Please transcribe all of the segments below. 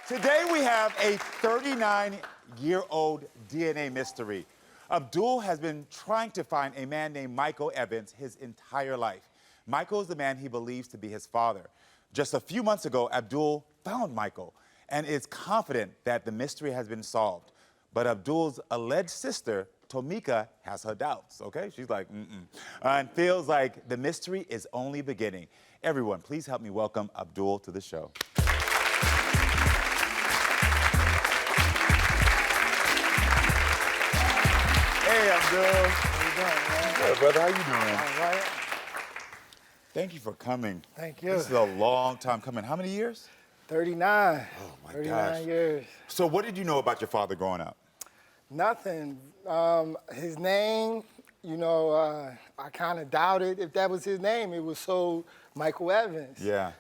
Today we have a 39-year-old DNA mystery. Abdul has been trying to find a man named Michael Evans his entire life. Michael is the man he believes to be his father. Just a few months ago, Abdul found Michael and is confident that the mystery has been solved. But Abdul's alleged sister, Tomika, has her doubts, okay? She's like, and feels like the mystery is only beginning. Everyone, please help me welcome Abdul to the show. Hey, Abdul. How you doing, man? Good, brother. How you doing? All right. Thank you for coming. Thank you. This is a long time coming. How many years? 39. Oh, my 39 gosh. years. So what did you know about your father growing up? Nothing. His name, I kind of doubted if that was his name. It was so Michael Evans. Yeah.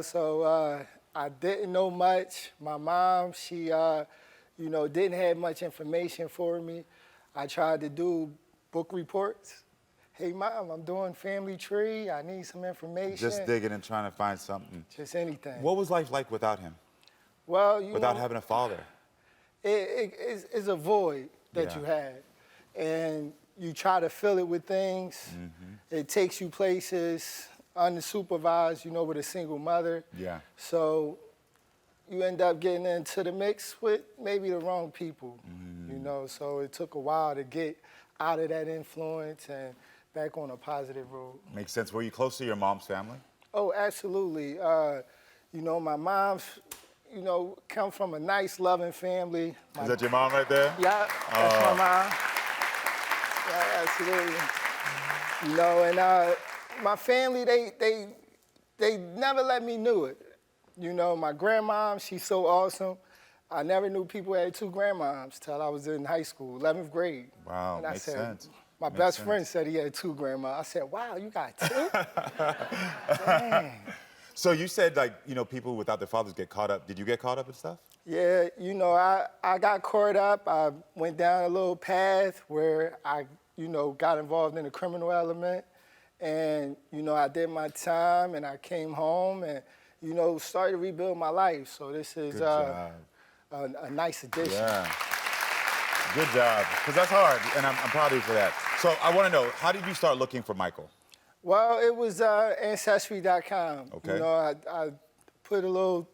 So I didn't know much. My mom, she, didn't have much information for me. I tried to do book reports. Hey, Mom, I'm doing family tree. I need some information. Just digging and trying to find something. Just anything. What was life like without him? Well, without having a father? It's a void that you have. And you try to fill it with things. It takes you places unsupervised, with a single mother. Yeah. So you end up getting into the mix with maybe the wrong people, So it took a while to get out of that influence and back on a positive road. Makes sense. Were you close to your mom's family? Oh, absolutely. My mom's, come from a nice, loving family. Is that your mom right there? Yeah, that's my mom. Yeah, absolutely. And my family, they never let me know it. My grandmom, she's so awesome. I never knew people had two grandmoms till I was in high school, 11th grade. Wow, and I makes said, sense. My best friend said he had two grandmas. I said, wow, you got two? Dang. So you said, people without their fathers get caught up. Did you get caught up in stuff? Yeah, I got caught up. I went down a little path where I, got involved in the criminal element. And, I did my time and I came home and, started to rebuild my life. So this is a nice addition. Yeah. Good job, because that's hard, and I'm proud of you for that. So I want to know, how did you start looking for Michael? Well, it was Ancestry.com. Okay. I put a little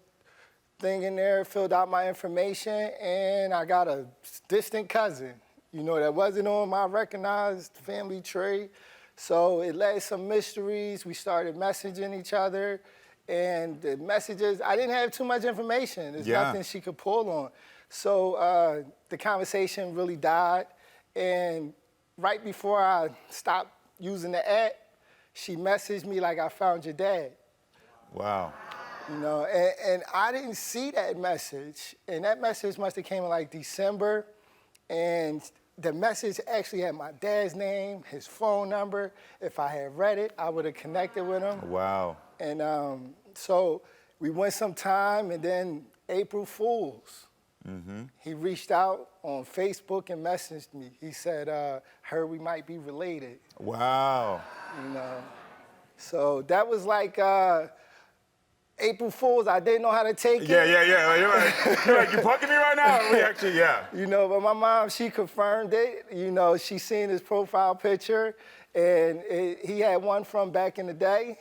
thing in there, filled out my information, and I got a distant cousin, that wasn't on my recognized family tree. So it led some mysteries. We started messaging each other, and the messages, I didn't have too much information. There's nothing she could pull on. So the conversation really died, and right before I stopped using the app, she messaged me like, I found your dad. Wow. And I didn't see that message, and that message must have came in like December, and the message actually had my dad's name, his phone number. If I had read it, I would have connected with him. Wow. And so we went some time, and then April Fools. He reached out on Facebook and messaged me. He said, heard we might be related. Wow. So that was like April Fools. I didn't know how to take it. Yeah. You're right. You're like, you fucking me right now? We actually, yeah. But my mom, she confirmed it. She seen his profile picture, and he had one from back in the day,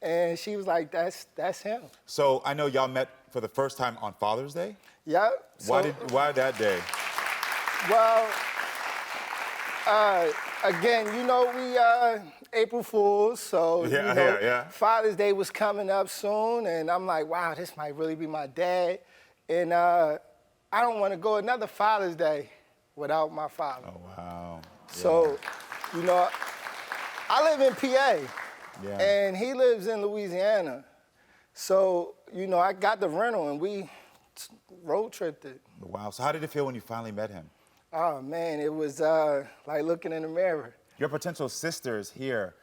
and she was like, that's him. So I know y'all met for the first time on Father's Day? Yep. Why that day? Well, again, we April Fools, so Father's Day was coming up soon, and I'm like, wow, this might really be my dad, and I don't want to go another Father's Day without my father. Oh wow. So, I live in PA, yeah. And he lives in Louisiana, so I got the rental and we road tripped it. Wow. So how did it feel when you finally met him? Oh man, it was like looking in the mirror. Your potential sister is here,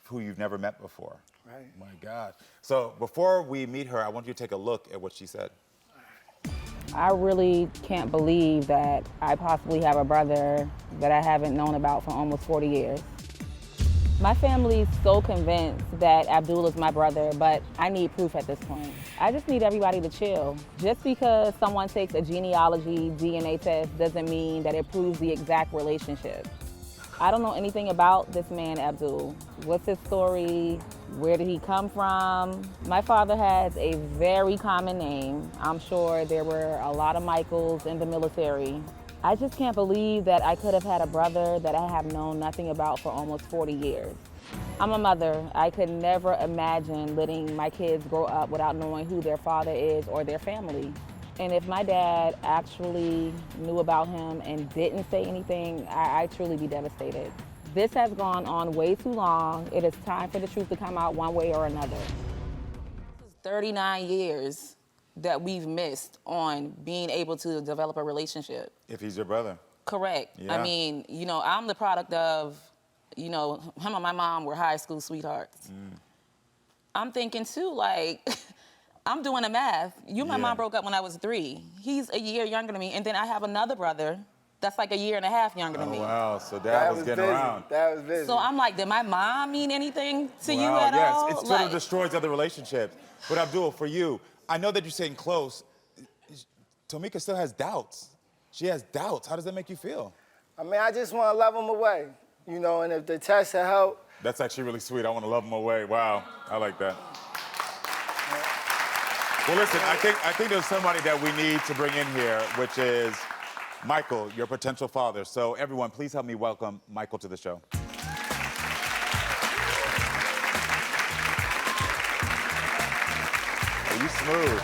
who you've never met before. Right. My God. So before we meet her, I want you to take a look at what she said. I really can't believe that I possibly have a brother that I haven't known about for almost 40 years. My family's so convinced that Abdul is my brother, but I need proof at this point. I just need everybody to chill. Just because someone takes a genealogy DNA test doesn't mean that it proves the exact relationship. I don't know anything about this man, Abdul. What's his story? Where did he come from? My father has a very common name. I'm sure there were a lot of Michaels in the military. I just can't believe that I could have had a brother that I have known nothing about for almost 40 years. I'm a mother. I could never imagine letting my kids grow up without knowing who their father is or their family. And if my dad actually knew about him and didn't say anything, I'd truly be devastated. This has gone on way too long. It is time for the truth to come out one way or another. This is 39 years that we've missed on being able to develop a relationship. If he's your brother. Correct. Yeah. I mean, I'm the product of, him and my mom were high school sweethearts. I'm thinking too, like, I'm doing the math. You and my mom broke up when I was 3. He's a year younger than me, and then I have another brother that's like a year and a half younger than me. Wow, so Dad was getting busy. around. That was busy. So I'm like, did my mom mean anything to you Wow, at yes, all? it sort of destroys other relationships. But Abdul, for you, I know that you're saying close. Tomika still has doubts. She has doubts. How does that make you feel? I mean, I just want to love him away, and if the test will help. That's actually really sweet. I want to love him away. Wow, I like that. Well, listen, I think there's somebody that we need to bring in here, which is Michael, your potential father. So everyone, please help me welcome Michael to the show. Are you smooth?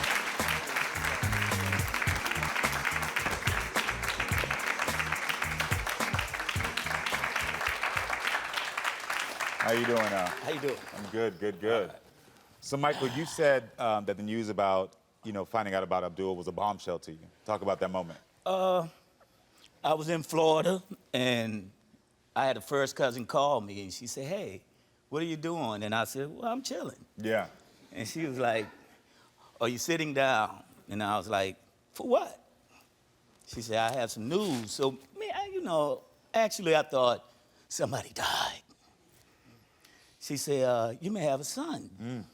How you doing now? How you doing? I'm good, good, good. So, Michael, you said that the news about, finding out about Abdul was a bombshell to you. Talk about that moment. I was in Florida, and I had a first cousin call me, and she said, "Hey, what are you doing?" And I said, "Well, I'm chilling." Yeah. And she was like, "Are you sitting down?" And I was like, "For what?" She said, "I have some news." So, man, actually I thought somebody died. She said, "You may have a son."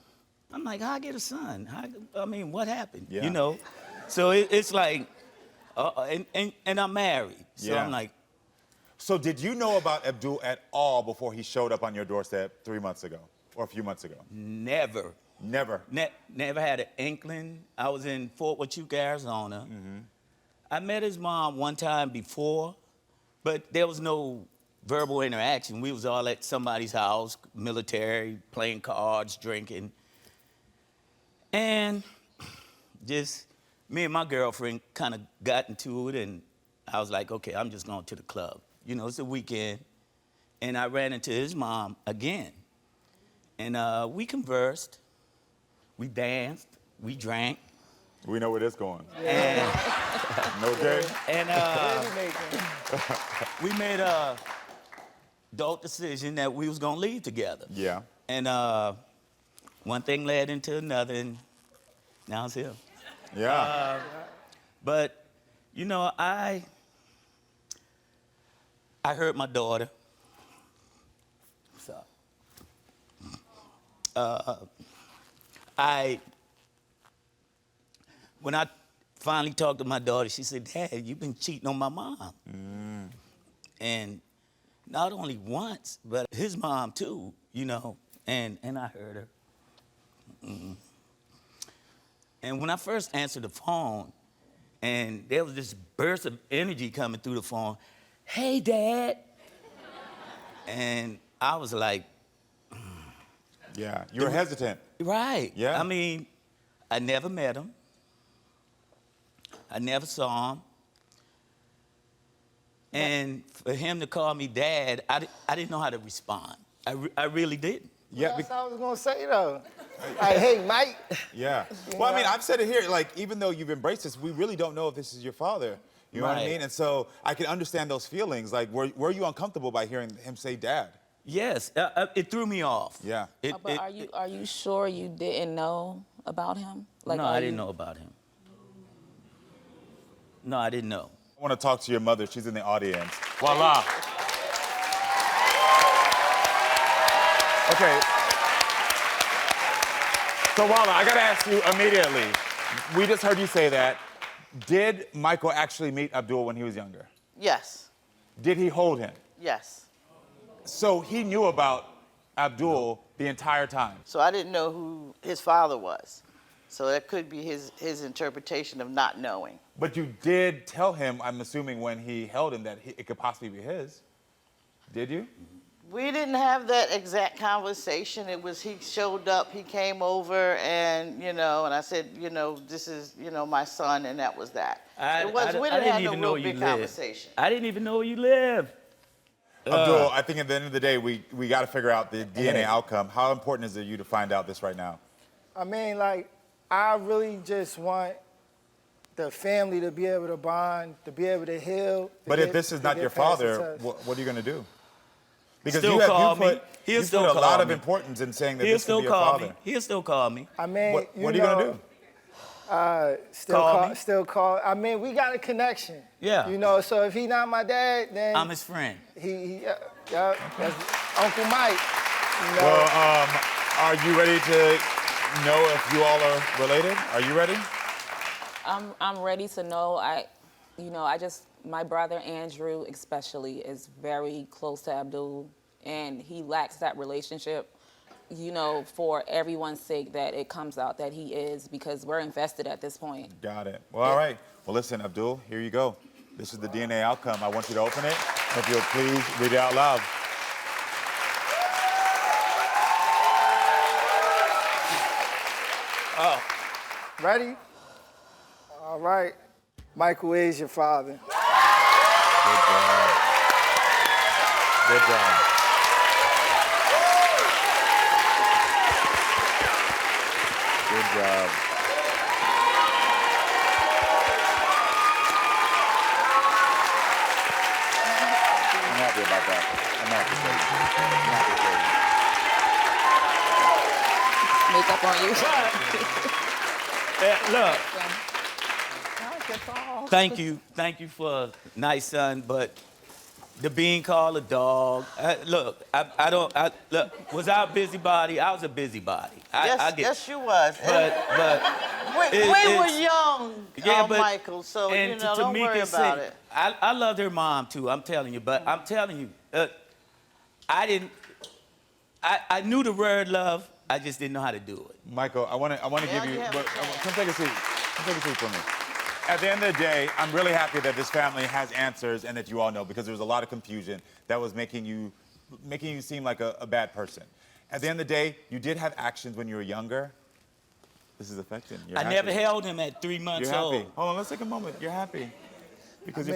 I'm like, "How I get a son? What happened?" Yeah. So it's like, and I'm married. So Yeah. I'm like, So did you know about Abdul at all before he showed up on your doorstep 3 months ago or a few months ago? never. Never. Never had an inkling. I was in Fort Huachuca, Arizona. I met his mom one time before, but there was no verbal interaction. We was all at somebody's house, military, playing cards, drinking. And just me and my girlfriend kind of got into it, and I was like, okay, I'm just going to the club. It's a weekend. And I ran into his mom again. And we conversed. We danced, we drank, We know where this going. and Okay? we made a adult decision that we was gonna leave together. Yeah. And one thing led into another, and now it's here. Yeah. But I hurt my daughter. So when I finally talked to my daughter, she said, "Dad, you've been cheating on my mom." And not only once, but his mom too, and I heard her. And when I first answered the phone, and there was this burst of energy coming through the phone, "Hey, Dad." And I was like, Yeah. You were hesitant. right. Yeah. I never met him. I never saw him. And for him to call me Dad, I didn't know how to respond. I really didn't. Yeah. That's what I was gonna say though. Like, hey, Mike. Yeah. Well, I've said it here, like, even though you've embraced this, we really don't know if this is your father. You know what I Right. mean? And so I can understand those feelings. Like, were you uncomfortable by hearing him say Dad? Yes, it threw me off. Yeah. But are you sure you didn't know about him? No, I didn't know about him. No, I didn't know. I want to talk to your mother. She's in the audience. Voila. Okay. So, Walla, I gotta ask you immediately. We just heard you say that. Did Michael actually meet Abdul when he was younger? Yes. Did he hold him? Yes. So he knew about Abdul the entire time. So I didn't know who his father was. So that could be his interpretation of not knowing. But you did tell him, I'm assuming, when he held him that it could possibly be his. Did you? We didn't have that exact conversation. It was he showed up, he came over, and and I said, this is, my son, and that was that. We didn't have no real big conversation. I didn't even know where you live. Abdul, I think at the end of the day, we got to figure out the DNA outcome. How important is it to you to find out this right now? I mean, like, I really just want the family to be able to bond, to be able to heal. But if this is not your father, what are you going to do? Because Still you call me. put He'll still a call lot of me. importance in saying that He'll this could still be your call father. me. He'll still call me. I mean, What are you going to do? Still call. I mean, we got a connection. Yeah. So if he not my dad, then I'm his friend. that's Uncle Mike. Well, are you ready to know if you all are related? Are you ready? I'm ready to know. My brother Andrew especially is very close to Abdul, and he lacks that relationship, for everyone's sake, that it comes out that he is, because we're invested at this point. Got it. Well, all right. Well, listen, Abdul, here you go. This is the DNA outcome. I want you to open it. If you'll please read it out loud. Oh. Ready? All right. Michael is your father. Good job. Good job. Good job. I'm happy about that. I'm happy for you. I'm happy for you. Makeup on you. Look. Thank you for a nice son, but the being called a dog. Look, was I a busybody? I was a busybody. Yes, you was. But we were young, Michael, so don't worry about it. I loved her mom too, I'm telling you, but I'm telling you, I knew the word love, I just didn't know how to do it. Michael, I want to give you, come take a seat. Come take a seat for me. At the end of the day, I'm really happy that this family has answers and that you all know, because there was a lot of confusion that was making you seem like a bad person. At the end of the day, you did have actions when you were younger. This is affecting. I never held him at 3 months You're happy. old. Hold on, let's take a moment. You're happy. Because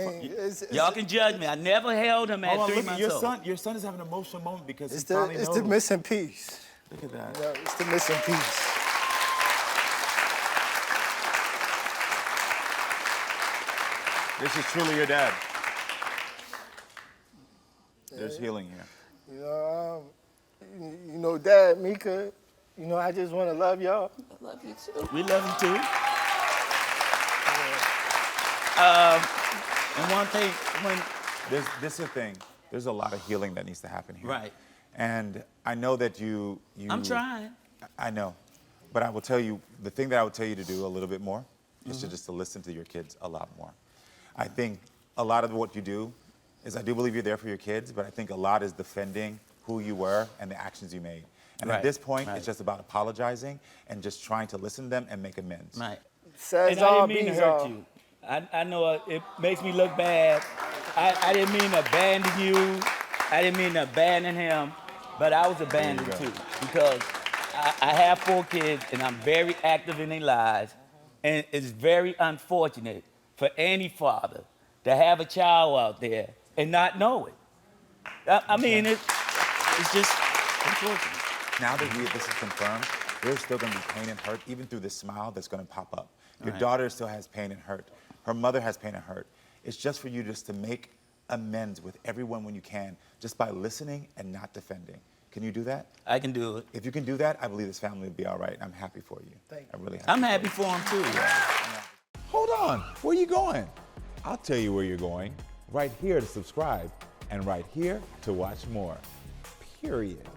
y'all can judge me. I never held him at 3 months old. Your son is having an emotional moment because it's the missing piece. Look at that. It's the missing piece. This is truly your dad. There's healing here. Dad, Mika, I just want to love y'all. I love you too. We love him too. And one thing, This is the thing. There's a lot of healing that needs to happen here. Right. And I know that you I'm trying. I know. But I will tell you, the thing that I would tell you to do a little bit more is to just to listen to your kids a lot more. I think a lot of what you do is, I do believe you're there for your kids, but I think a lot is defending who you were and the actions you made. And at this point, it's just about apologizing and just trying to listen to them and make amends. Right. Says And I didn't mean to hurt you. I know it makes me look bad. I didn't mean to abandon you. I didn't mean to abandon him, but I was abandoned too, because I have 4 kids and I'm very active in their lives, and it's very unfortunate for any father to have a child out there and not know it. I mean, it's just unfortunate. Now that this is confirmed, there's still going to be pain and hurt, even through this smile that's going to pop up. Your daughter still has pain and hurt. Her mother has pain and hurt. It's just for you just to make amends with everyone when you can, just by listening and not defending. Can you do that? I can do it. If you can do that, I believe this family will be all right. I'm happy for you. I'm really happy. I'm happy for him too. Hold on. Where are you going? I'll tell you where you're going. Right here to subscribe and right here to watch more. Period.